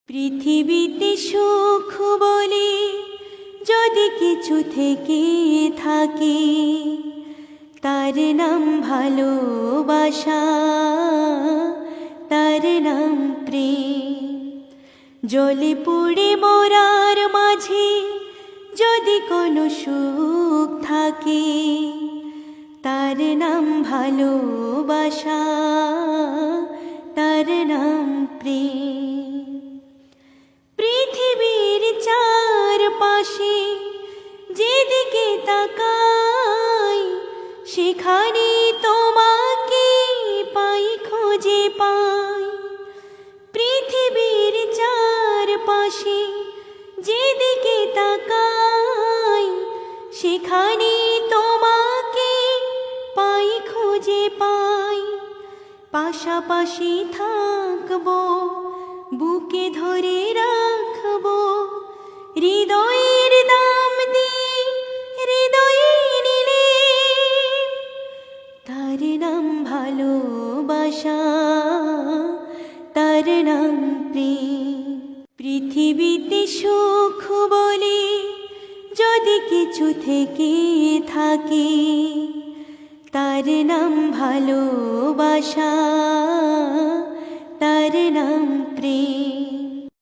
পৃথিবীতে সুখ বলে যদি কিছু থেকে থাকে, তার নাম ভালোবাসা, তার নাম প্রেম। জলে পুড়ে মরার মাঝে যদি কোনো সুখ থাকে, তার নাম ভালোবাসা, তার নাম প্রেম। পৃথিবীর চারপাশে যেদিকে তাকাই, সেখানে তোমাকে পাই, খুঁজে পাই। পৃথিবীর চারপাশে যেদিকে তাকাই, সেখানে তোমাকে পাই, খুঁজে পাই। পাশাপাশি থাকবো, বুকে ধরে রাখবো, হৃদয়ের দাম দিয়ে হৃদয়ে নিলে, তার নাম ভালোবাসা, তার নাম প্রেম। পৃথিবীতে সুখ বলে যদি কিছু থেকে থাকে, তার নাম ভালোবাসা, তার নাম প্রেম।